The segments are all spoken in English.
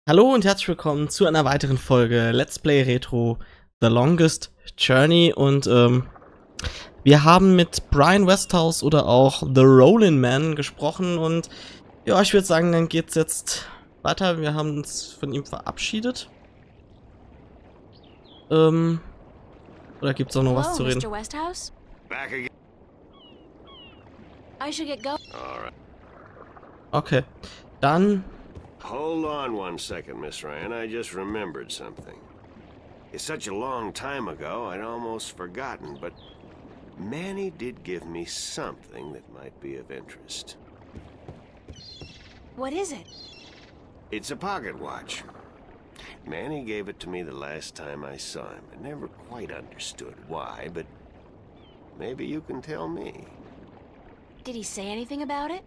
Hallo und herzlich willkommen zu einer weiteren Folge Let's Play Retro The Longest Journey und wir haben mit Brian Westhouse oder auch The Rolling Man gesprochen und ja, ich würde sagen, dann geht's jetzt weiter. Wir haben uns von ihm verabschiedet. Oder gibt's auch noch was zu reden? Mr. Westhouse? Back again. I should get going. All right. Okay, dann Hold on one second, Miss Ryan. I just remembered something. It's such a long time ago, I'd almost forgotten, but Manny did give me something that might be of interest. What is it? It's a pocket watch. Manny gave it to me the last time I saw him. I never quite understood why, but maybe you can tell me. Did he say anything about it?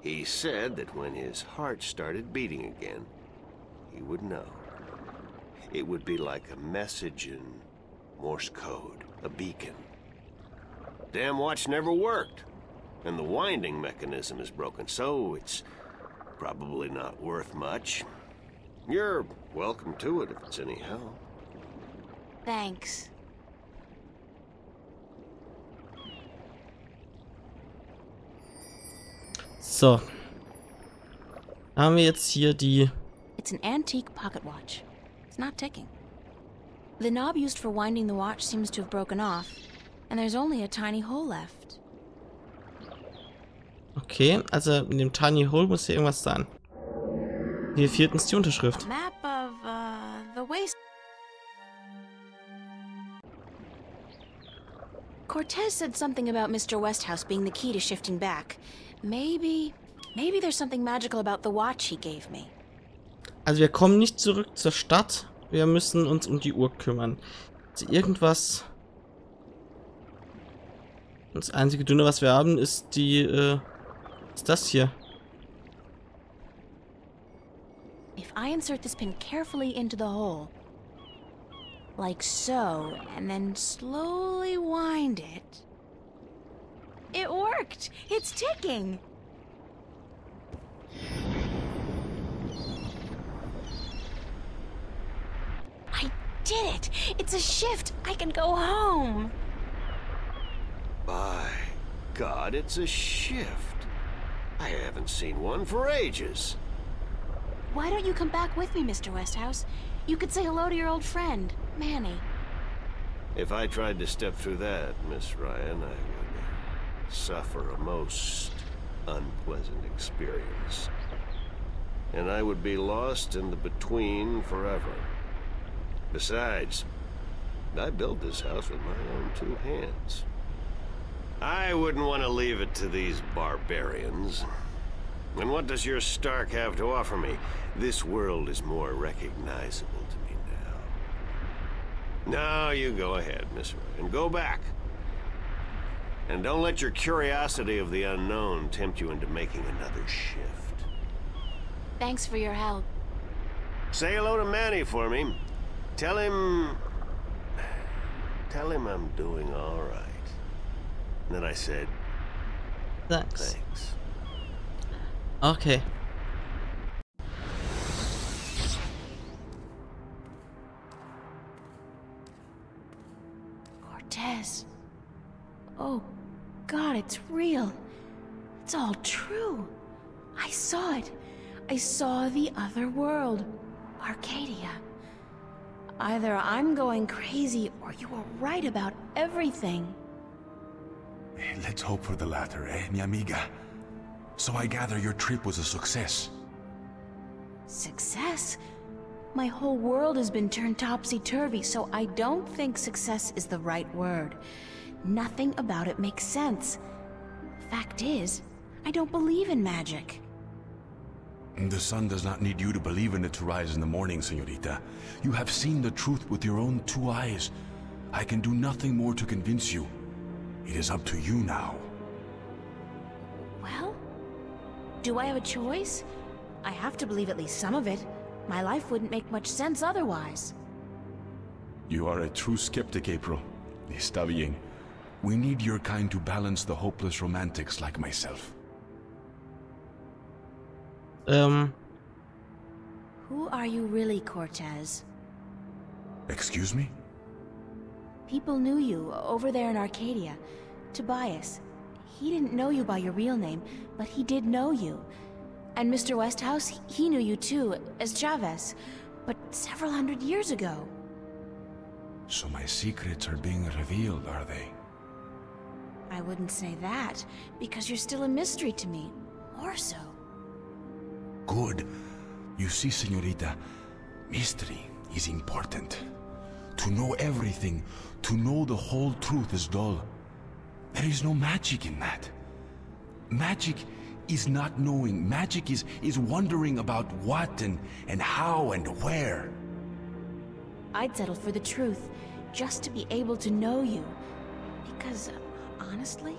He said that when his heart started beating again, he would know. It would be like a message in Morse code, a beacon. Damn watch never worked, and the winding mechanism is broken, so it's probably not worth much. You're welcome to it if it's any help. Thanks. so. Haben wir jetzt hier die It's an antique pocket watch. It's not ticking. The knob used for winding the watch seems to have broken off, and there's only a tiny hole left. Okay, also in dem Tiny Hole muss hier irgendwas sein. Hier fehlt uns die Unterschrift. A map of, the waste. Cortez said something about Mr. Westhouse being the key to shifting back. Maybe there's something magical about the watch he gave me. Also wir kommen nicht zurück zur Stadt. Wir müssen uns um die Uhr kümmern. Also irgendwas. Das einzige Dünne, was wir haben, ist die, ist das hier. If I insert this pin carefully into the hole, like so, and then slowly wind it... It worked! It's ticking! I did it! It's a shift! I can go home! By God, it's a shift. I haven't seen one for ages. Why don't you come back with me, Mr. Westhouse? You could say hello to your old friend, Manny. If I tried to step through that, Miss Ryan, I would suffer a most unpleasant experience. And I would be lost in the between forever. Besides, I built this house with my own two hands. I wouldn't want to leave it to these barbarians. And what does your Stark have to offer me? This world is more recognizable to me now. Now you go ahead, Miss Ryan. Go back. And don't let your curiosity of the unknown tempt you into making another shift. Thanks for your help. Say hello to Manny for me. Tell him I'm doing all right. And then I said, Thanks. thanks. Okay. Cortez. Oh, God, it's real. It's all true. I saw it. I saw the other world. Arcadia. Either I'm going crazy or you were right about everything. Let's hope for the latter, mi amiga? So I gather your trip was a success. Success? My whole world has been turned topsy-turvy, so I don't think success is the right word. Nothing about it makes sense. Fact is, I don't believe in magic. The sun does not need you to believe in it to rise in the morning, señorita. You have seen the truth with your own two eyes. I can do nothing more to convince you. It is up to you now. Well, do I have a choice? I have to believe at least some of it. My life wouldn't make much sense otherwise. You are a true skeptic, April. Está bien. We need your kind to balance the hopeless romantics like myself. Who are you really, Cortez? Excuse me? People knew you over there in Arcadia. Tobias. He didn't know you by your real name, but he did know you. And Mr. Westhouse, he knew you too, as Chavez, but several hundred years ago. So my secrets are being revealed, are they? I wouldn't say that, because you're still a mystery to me. More so. Good. You see, señorita, mystery is important. To know everything, to know the whole truth is dull. There is no magic in that. Magic is not knowing. Magic is wondering about what and how and where. I'd settle for the truth, just to be able to know you. Because, honestly,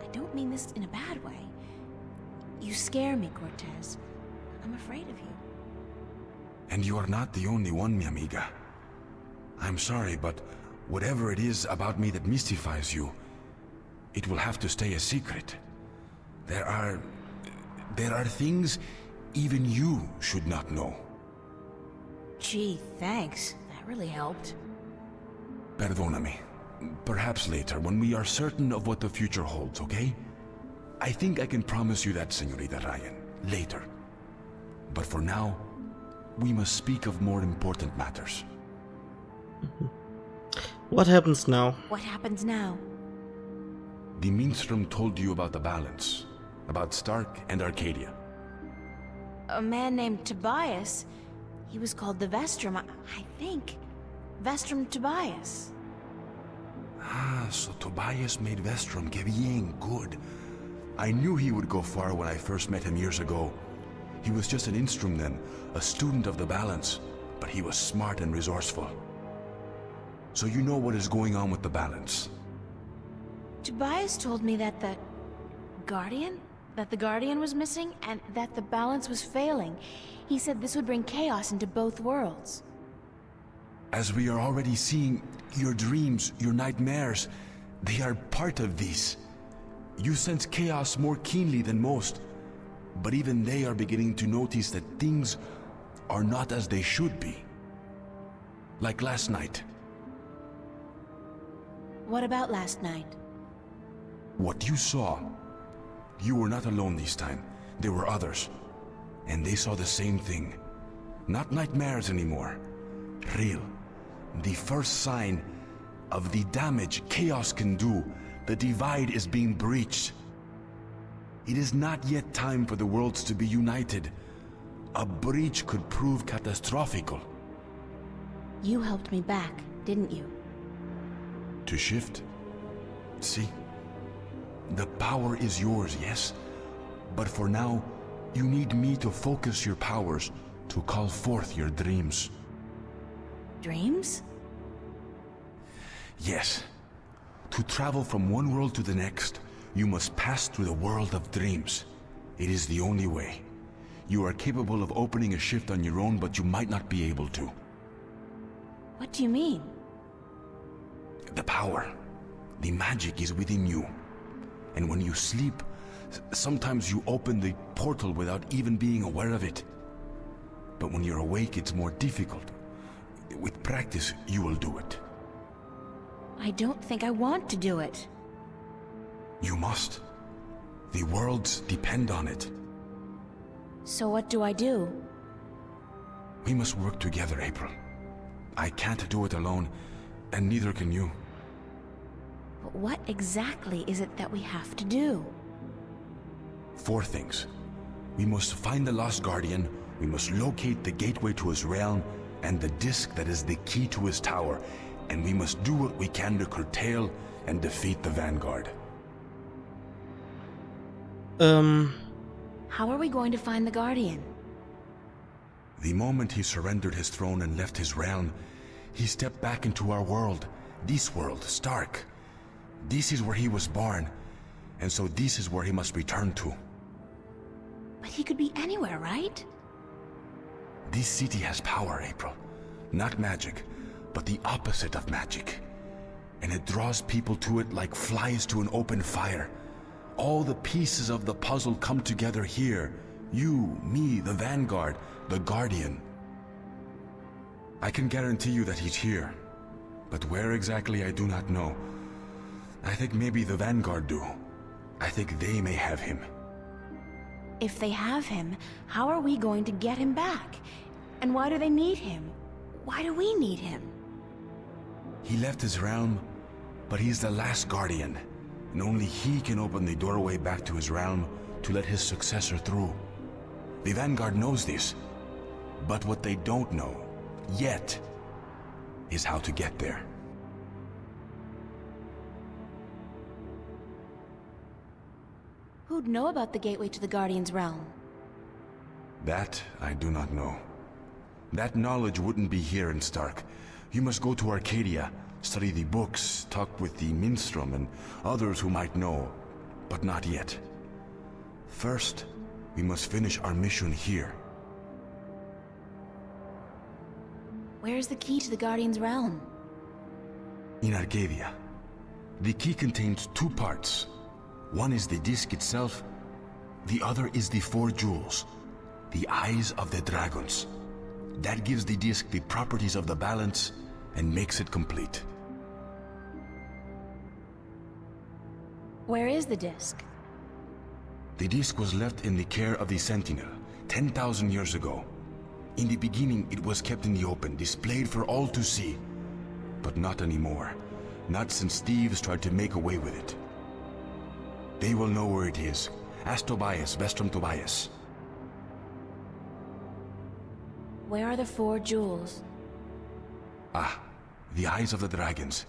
I don't mean this in a bad way. You scare me, Cortez. I'm afraid of you. And you are not the only one, mi amiga. I'm sorry, but whatever it is about me that mystifies you, it will have to stay a secret. There are things even you should not know. Gee, thanks. That really helped. Perdóname. Perhaps later, when we are certain of what the future holds, okay? I think I can promise you that, Señorita Ryan. Later. But for now, we must speak of more important matters. What happens now? What happens now? The minstrel told you about the balance. About Stark and Arcadia. A man named Tobias. He was called the Vestrum, I think. Vestrum Tobias. Ah, so Tobias made Vestrum. Que bien, good. I knew he would go far when I first met him years ago. He was just an instrument then, a student of the balance, but he was smart and resourceful. So you know what is going on with the balance. Tobias told me that the Guardian was missing, and that the balance was failing. He said this would bring chaos into both worlds. As we are already seeing, your dreams, your nightmares, they are part of these. You sense chaos more keenly than most, but even they are beginning to notice that things are not as they should be. Like last night. What about last night? What you saw, you were not alone this time. There were others, and they saw the same thing. Not nightmares anymore. Real. The first sign of the damage chaos can do. The divide is being breached. It is not yet time for the worlds to be united. A breach could prove catastrophical. You helped me back, didn't you? To shift? See? The power is yours, yes? But for now, you need me to focus your powers to call forth your dreams. Dreams? Yes. To travel from one world to the next, you must pass through the world of dreams. It is the only way. You are capable of opening a shift on your own, but you might not be able to. What do you mean? The power, the magic is within you. And when you sleep, sometimes you open the portal without even being aware of it. But when you're awake, it's more difficult. With practice, you will do it. I don't think I want to do it. You must. The worlds depend on it. So what do I do? We must work together, April. I can't do it alone, and neither can you. But what exactly is it that we have to do? 4 things. We must find the lost guardian, we must locate the gateway to his realm, and the disc that is the key to his tower, and we must do what we can to curtail and defeat the Vanguard. How are we going to find the Guardian? The moment he surrendered his throne and left his realm, he stepped back into our world. This world, Stark. This is where he was born, and so this is where he must return to. But he could be anywhere, right? This city has power, April. Not magic, but the opposite of magic. And it draws people to it like flies to an open fire. All the pieces of the puzzle come together here, You, me, the Vanguard, the Guardian. I can guarantee you that he's here. But where exactly I do not know. I think maybe the Vanguard do. I think they may have him. If they have him, how are we going to get him back? And why do they need him? Why do we need him? He left his realm, but he's the last Guardian. And only he can open the doorway back to his realm to let his successor through. The Vanguard knows this. But what they don't know, yet, is how to get there. Who'd know about the gateway to the Guardian's realm? That I do not know. That knowledge wouldn't be here in Stark. You must go to Arcadia, study the books, talk with the Minstrom and others who might know, but not yet. First, we must finish our mission here. Where's the key to the Guardian's realm? In Arcadia. The key contains two parts. One is the disc itself, the other is the 4 jewels, the eyes of the dragons. That gives the disc the properties of the balance and makes it complete. Where is the disc? The disc was left in the care of the Sentinel 10,000 years ago. In the beginning, it was kept in the open, displayed for all to see. But not anymore. Not since thieves tried to make away with it. They will know where it is. Ask Tobias, Vestrum Tobias. Where are the 4 jewels? Ah, the eyes of the dragons.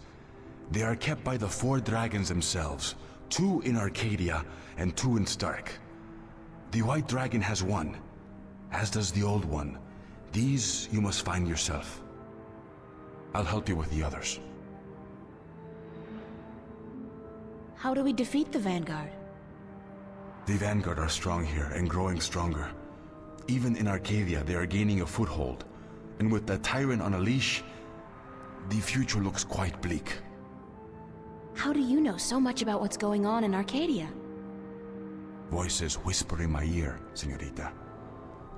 They are kept by the 4 dragons themselves. 2 in Arcadia and 2 in Stark. The white dragon has 1, as does the old one. These you must find yourself. I'll help you with the others. How do we defeat the Vanguard? The Vanguard are strong here and growing stronger. Even in Arcadia, they are gaining a foothold. And with the tyrant on a leash, the future looks quite bleak. How do you know so much about what's going on in Arcadia? Voices whisper in my ear, señorita.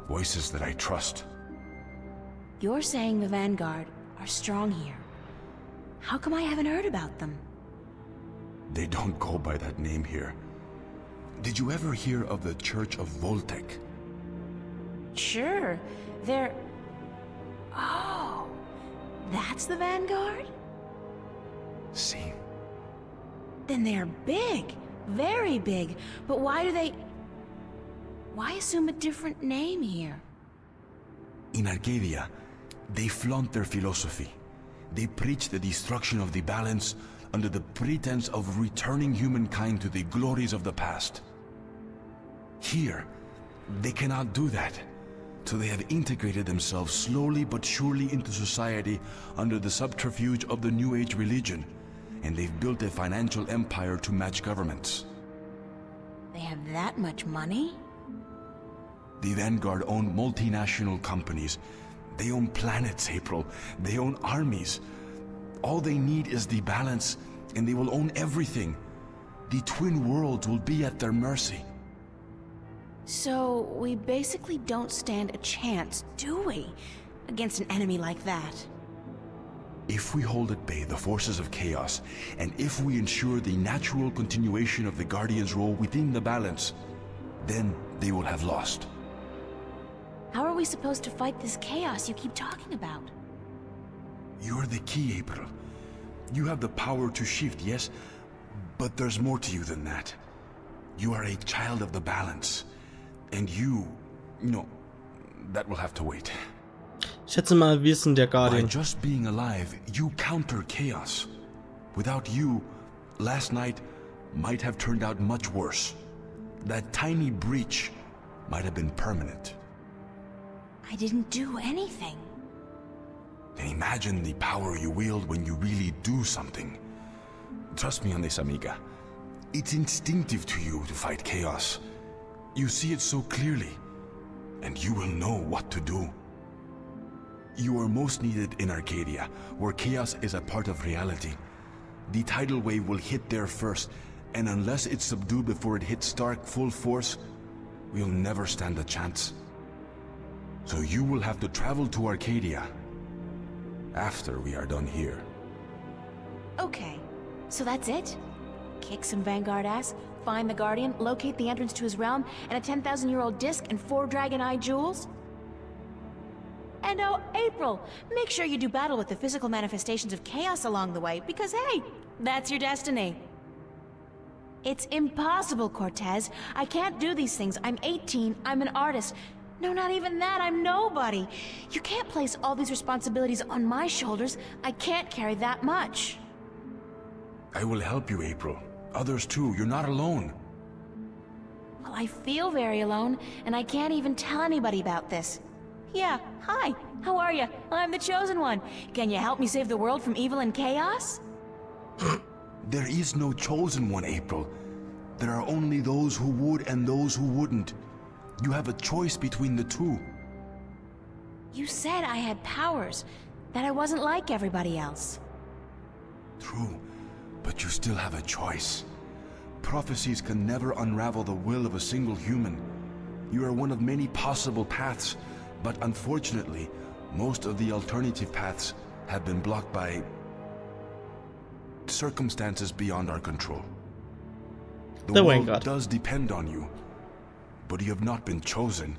Voices that I trust. You're saying the Vanguard are strong here. How come I haven't heard about them? They don't go by that name here. Did you ever hear of the Church of Voltec? Sure, they're... Oh, that's the Vanguard? See? Then they're big, very big. But why do they... Why assume a different name here? In Arcadia, they flaunt their philosophy. They preach the destruction of the balance under the pretense of returning humankind to the glories of the past. Here, they cannot do that. So they have integrated themselves slowly but surely into society under the subterfuge of the New Age religion. And they've built a financial empire to match governments. They have that much money? The Vanguard own multinational companies. They own planets, April. They own armies. All they need is the balance, and they will own everything. The twin worlds will be at their mercy. So, we basically don't stand a chance, do we? Against an enemy like that. If we hold at bay the forces of chaos, and if we ensure the natural continuation of the Guardian's role within the balance, then they will have lost. How are we supposed to fight this chaos you keep talking about? You're the key, April. You have the power to shift, yes? But there's more to you than that. You are a child of the balance. And you... No, that will have to wait. Ich schätze mal, wir sind der By Guardian. just being alive, you counter chaos. Without you, last night might have turned out much worse. That tiny breach might have been permanent. I didn't do anything. Then imagine the power you wield when you really do something. Trust me on this, amiga. It's instinctive to you to fight chaos. You see it so clearly, and you will know what to do. You are most needed in Arcadia, where chaos is a part of reality. The tidal wave will hit there first, and unless it's subdued before it hits Stark full force, we'll never stand a chance. So you will have to travel to Arcadia after we are done here. Okay, so that's it? Kick some Vanguard ass, find the Guardian, locate the entrance to his realm, and a 10,000-year-old disc and 4 Dragon-Eye jewels? And oh, April, make sure you do battle with the physical manifestations of chaos along the way, because hey, that's your destiny. It's impossible, Cortez. I can't do these things. I'm 18, I'm an artist. No, not even that, I'm nobody. You can't place all these responsibilities on my shoulders. I can't carry that much. I will help you, April. Others too, you're not alone. Well, I feel very alone, and I can't even tell anybody about this. Yeah, hi, how are you? I'm the Chosen One. Can you help me save the world from evil and chaos? There is no Chosen One, April. There are only those who would and those who wouldn't. You have a choice between the two. You said I had powers, that I wasn't like everybody else. True, but you still have a choice. Prophecies can never unravel the will of a single human. You are one of many possible paths, but unfortunately, most of the alternative paths have been blocked by circumstances beyond our control. The world does depend on you, but you have not been chosen.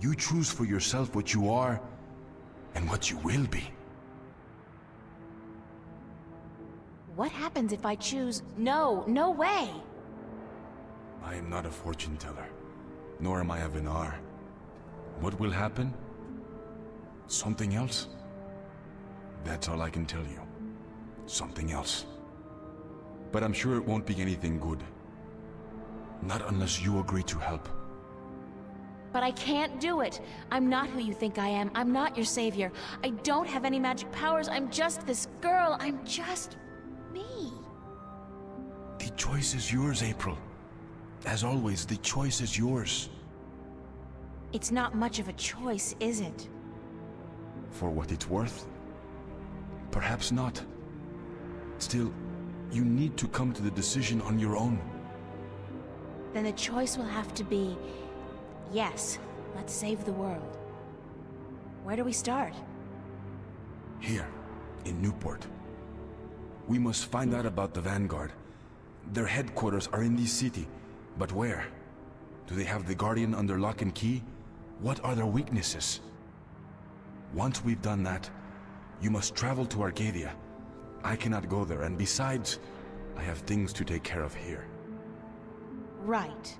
You choose for yourself what you are and what you will be. What happens if I choose no, no way? I am not a fortune teller, nor am I a Vinar. What will happen? Something else? That's all I can tell you. Something else. But I'm sure it won't be anything good. Not unless you agree to help. But I can't do it. I'm not who you think I am. I'm not your savior. I don't have any magic powers. I'm just this girl. I'm just me. The choice is yours, April. As always, the choice is yours. It's not much of a choice, is it? For what it's worth? Perhaps not. Still, you need to come to the decision on your own. Then the choice will have to be, yes, let's save the world. Where do we start? Here, in Newport. We must find out about the Vanguard. Their headquarters are in this city, but where? Do they have the Guardian under lock and key? What are their weaknesses? Once we've done that, you must travel to Arcadia. I cannot go there, and besides, I have things to take care of here. Right.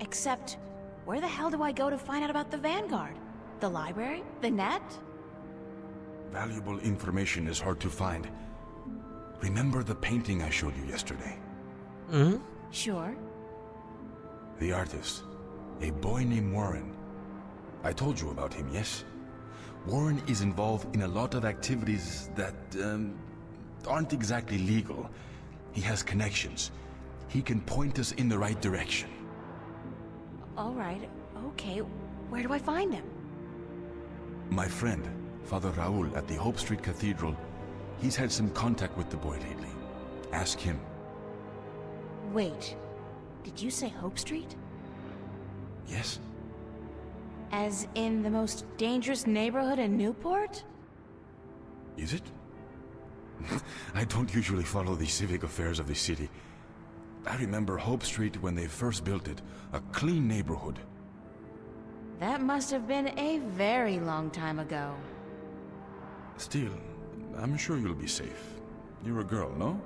Except, where the hell do I go to find out about the Vanguard? The library? The net? Valuable information is hard to find. Remember the painting I showed you yesterday? Mhm. Sure. The artist, a boy named Warren. I told you about him, yes? Warren is involved in a lot of activities that aren't exactly legal. He has connections. He can point us in the right direction. All right, okay. Where do I find him? My friend, Father Raul at the Hope Street Cathedral, he's had some contact with the boy lately. Ask him. Wait, did you say Hope Street? Yes? As in the most dangerous neighborhood in Newport? Is it? I don't usually follow the civic affairs of the city. I remember Hope Street when they first built it, a clean neighborhood. That must have been a very long time ago. Still, I'm sure you'll be safe. You're a girl, no?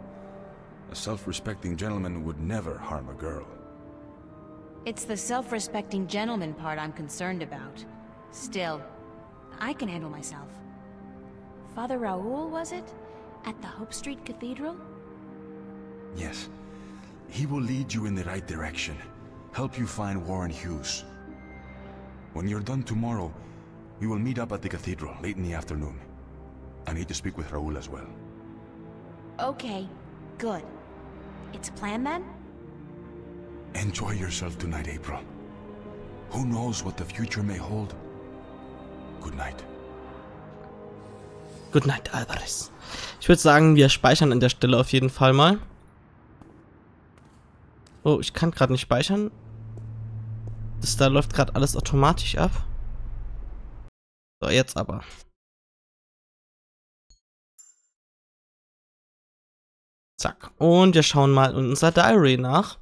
A self-respecting gentleman would never harm a girl. It's the self-respecting gentleman part I'm concerned about. Still, I can handle myself. Father Raul, was it? At the Hope Street Cathedral? Yes. He will lead you in the right direction. Help you find Warren Hughes. When you're done tomorrow, we will meet up at the cathedral late in the afternoon. I need to speak with Raul as well. Okay, good. It's a plan then? Enjoy yourself tonight, April. Who knows what the future may hold? Good night. Good night, Alvarez. Ich würde sagen, wir speichern an der Stelle auf jeden Fall mal. Oh, ich kann gerade nicht speichern. Das da läuft gerade alles automatisch ab. So, jetzt aber. Zack. Und wir schauen mal in unser Diary nach.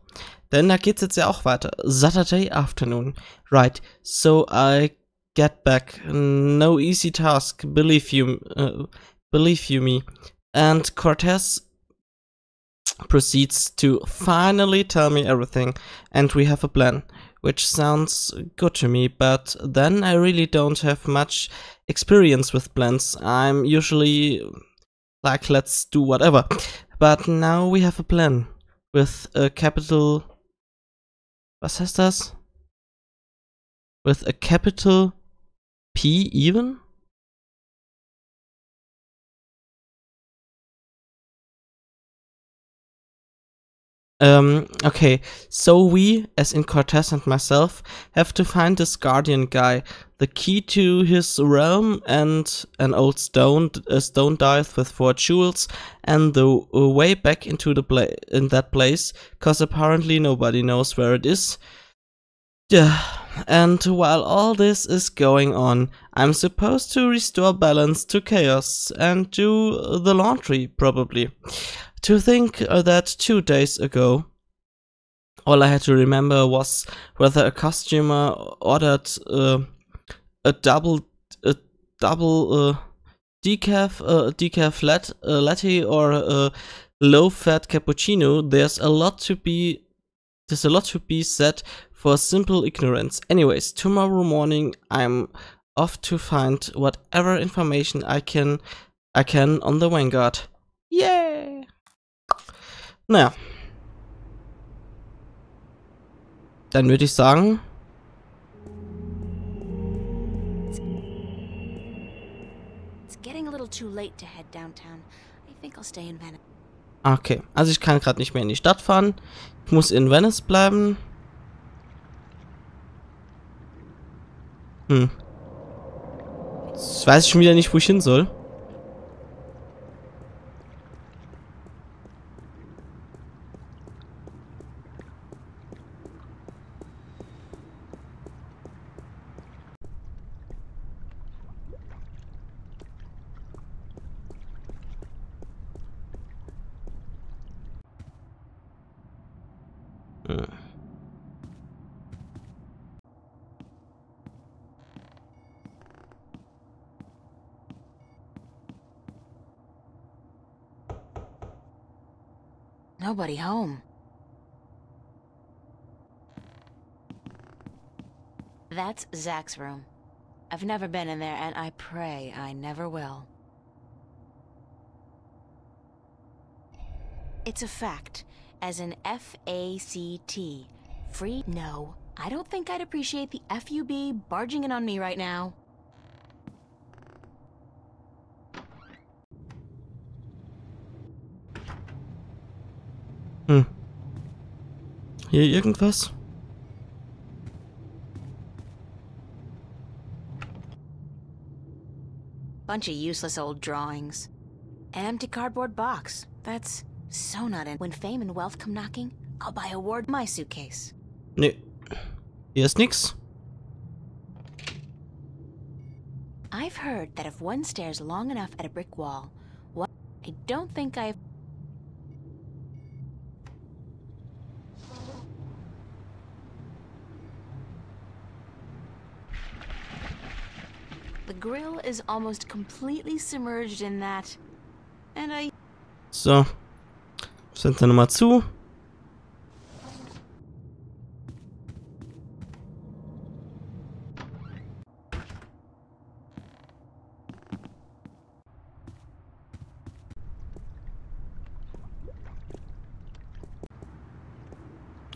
Denn da geht's jetzt ja auch weiter. Saturday afternoon. Right. So I get back. No easy task. Believe you me. And Cortez proceeds to finally tell me everything. And we have a plan. Which sounds good to me. But then I really don't have much experience with plans. I'm usually like, let's do whatever. But now we have a plan. With a capital... Was heißt das? With a capital P even? Okay, so we, as in Cortez and myself, have to find this guardian guy, the key to his realm, and an old stone dive with 4 jewels, and the way back into that place, cause apparently nobody knows where it is. Yeah, and while all this is going on, I'm supposed to restore balance to chaos and do the laundry, probably. To think that 2 days ago, all I had to remember was whether a customer ordered a double decaf latte or a low-fat cappuccino. There's a lot to be said for simple ignorance. Anyways, tomorrow morning I'm off to find whatever information I can on the Vanguard. Yeah. Naja. Dann würde ich sagen... It's getting a little too late to head downtown. I think I'll stay in Venice. Okay, also ich kann gerade nicht mehr in die Stadt fahren. Ich muss in Venice bleiben. Jetzt weiß ich schon wieder nicht, wo ich hin soll. Nobody home. That's Zach's room. I've never been in there, and I pray I never will. It's a fact, as in F-A-C-T. Free? No. I don't think I'd appreciate the FUB barging in on me right now. Hier irgendwas? Bunch of useless old drawings. An empty cardboard box. That's so not in. When fame and wealth come knocking, I'll buy a ward my suitcase. Nee. Hier ist nix. I've heard that if one stares long enough at a brick wall, what I don't think I've... The grill is almost completely submerged in that. And I... So. Fenster nochmal zu.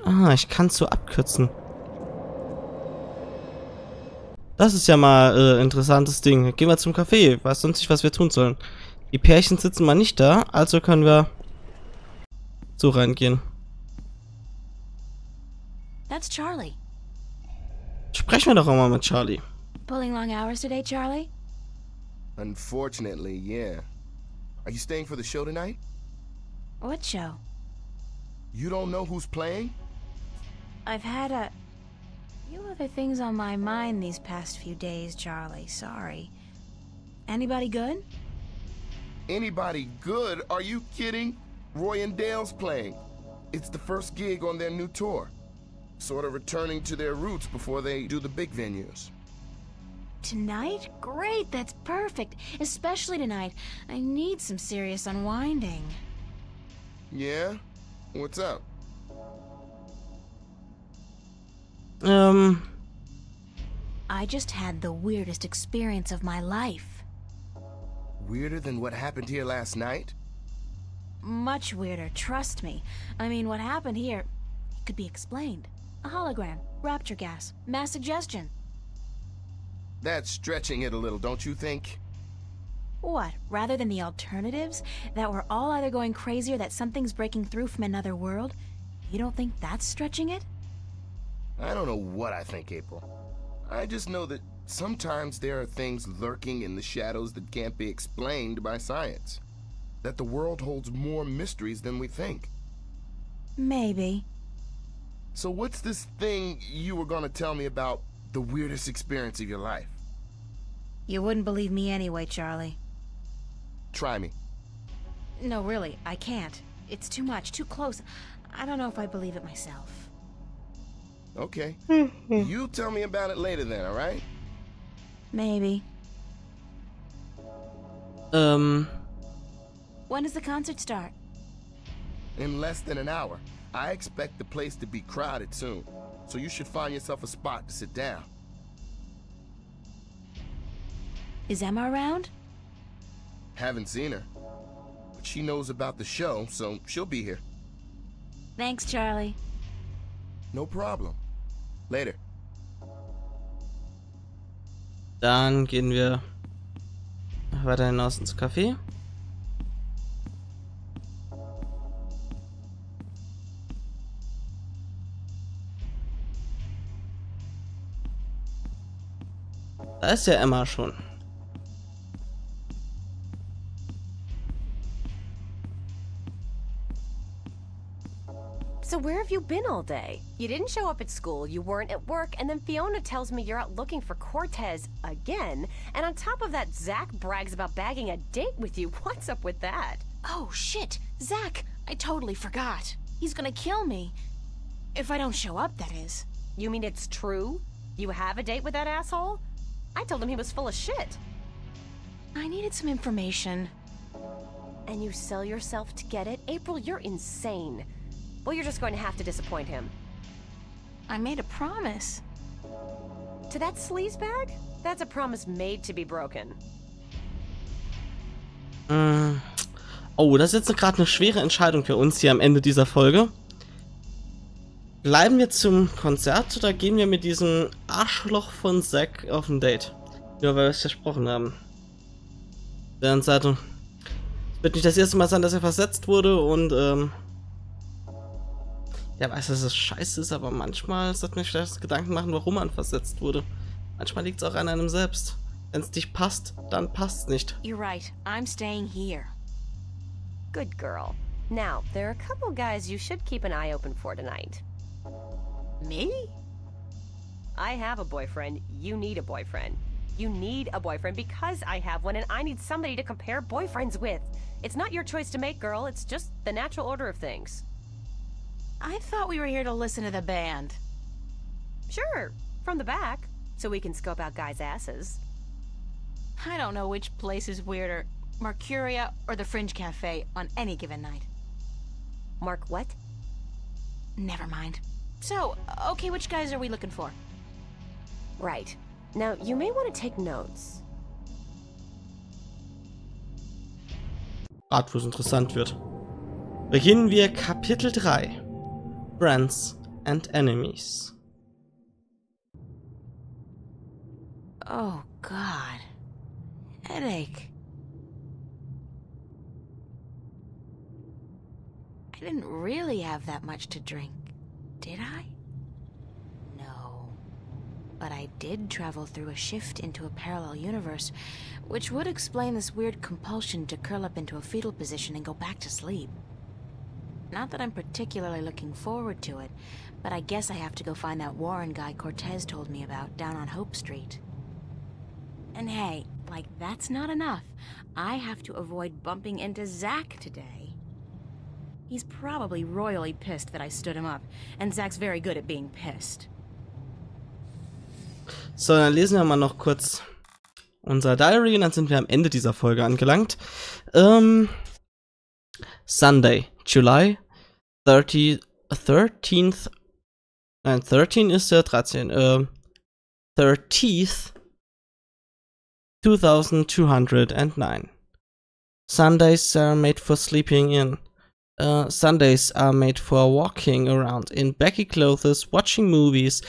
Ah, ich kann es so abkürzen. Das ist ja mal interessantes Ding. Gehen wir zum Café. Ich weiß sonst nicht, was wir tun sollen. Die Pärchen sitzen mal nicht da, also können wir so reingehen. That's Charlie. Sprechen wir doch auch mal mit Charlie. Pulling long hours today, Charlie? Unfortunately, yeah. Are you staying for the show tonight? What show? You don't know who's playing? I've had a... Few other things on my mind these past few days, Charlie. Sorry. Anybody good? Anybody good? Are you kidding? Roy and Dale's playing. It's the first gig on their new tour. Sort of returning to their roots before they do the big venues. Tonight? Great, that's perfect. Especially tonight. I need some serious unwinding. Yeah? What's up? I just had the weirdest experience of my life. Weirder than what happened here last night? Much weirder, trust me. I mean, what happened here, it could be explained. A hologram, rapture gas, mass suggestion. That's stretching it a little, don't you think? What, rather than the alternatives? That we're all either going crazy or that something's breaking through from another world? You don't think that's stretching it? I don't know what I think, April. I just know that sometimes there are things lurking in the shadows that can't be explained by science. That the world holds more mysteries than we think. Maybe. So what's this thing you were gonna tell me about the weirdest experience of your life? You wouldn't believe me anyway, Charlie. Try me. No, really, I can't. It's too much, too close. I don't know if I believe it myself. Okay. You tell me about it later then, alright? Maybe. Ähm, When does the concert start? In less than an hour. I expect the place to be crowded soon, so you should find yourself a spot to sit down. Is Emma around? Haven't seen her. But she knows about the show, so she'll be here. Thanks, Charlie. No problem. Later. dann gehen wir weiter hinaus ins Café. Da ist ja Emma schon. So where have you been all day? You didn't show up at school, you weren't at work, and then Fiona tells me you're out looking for Cortez again, and on top of that, Zach brags about bagging a date with you. What's up with that? Oh, shit! Zach! I totally forgot. He's gonna kill me. If I don't show up, that is. You mean it's true? You have a date with that asshole? I told him he was full of shit. I needed some information. And you sell yourself to get it? April, you're insane. Well, you're just going to have to disappoint him. I made a promise. To that sleazebag? That's a promise made to be broken. Oh, das ist jetzt gerade eine schwere Entscheidung für uns hier am Ende dieser Folge. Bleiben wir zum Konzert oder gehen wir mit diesem Arschloch von Zack auf ein Date? Nur weil wir es versprochen haben. Auf der anderen Seite, es wird nicht das erste Mal sein, dass er versetzt wurde und ja, weiß, dass es scheiße ist, aber manchmal sollte man sich vielleicht Gedanken machen, warum man versetzt wurde. Manchmal liegt es auch an einem selbst. Wenn es nicht passt, dann passt es nicht. You're right. I'm staying here. Good girl. Now, there are a couple guys you should keep an eye open for tonight. Me? I have a boyfriend. You need a boyfriend. You need a boyfriend because I have one and I need somebody to compare boyfriends with. It's not your choice to make, girl. It's just the natural order of things. I thought we were here to listen to the band. Sure, from the back, so we can scope out guys' asses. I don't know which place is weirder, Mercuria or the Fringe Cafe on any given night. Mark what? Never mind. So, okay, which guys are we looking for? Right. Now, you may want to take notes. Gerade wo es interessant wird. Beginnen wir Kapitel 3. Friends and Enemies. Oh, God. Headache. I didn't really have that much to drink, did I? No. But I did travel through a shift into a parallel universe, which would explain this weird compulsion to curl up into a fetal position and go back to sleep. Not that I'm particularly looking forward to it, but I guess I have to go find that Warren guy Cortez told me about down on Hope Street. And hey, like that's not enough. I have to avoid bumping into Zach today. He's probably royally pissed that I stood him up, and Zach's very good at being pissed. So, dann lesen wir mal noch kurz unser Diary und dann sind wir am Ende dieser Folge angelangt. Sunday, July 13th. Nein, 13 ist der 13. 30th 2209. Sundays are made for sleeping in. Sundays are made for walking around in baggy clothes, watching movies,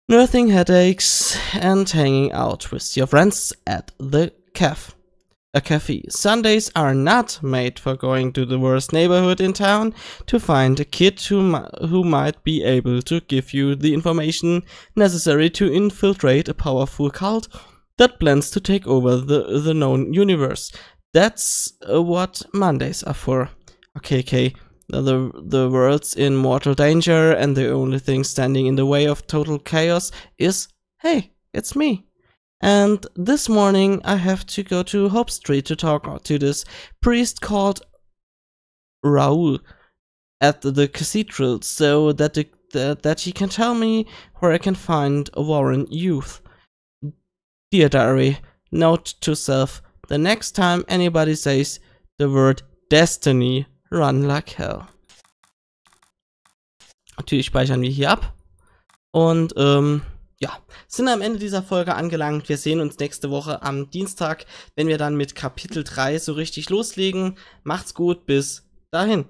nursing headaches, and hanging out with your friends at the cafe. Sundays are not made for going to the worst neighborhood in town to find a kid who might be able to give you the information necessary to infiltrate a powerful cult that plans to take over the known universe. That's what Mondays are for. Okay, the world's in mortal danger and the only thing standing in the way of total chaos is, hey, it's me. And this morning I have to go to Hope Street to talk to this priest called Raoul at the cathedral so that he can tell me where I can find Warren Youth. Dear Diary, note to self, the next time anybody says the word destiny, run like hell. Natürlich speichern wir hier ab. Und ja, sind am Ende dieser Folge angelangt. Wir sehen uns nächste Woche am Dienstag, wenn wir dann mit Kapitel 3 so richtig loslegen. Macht's gut, bis dahin.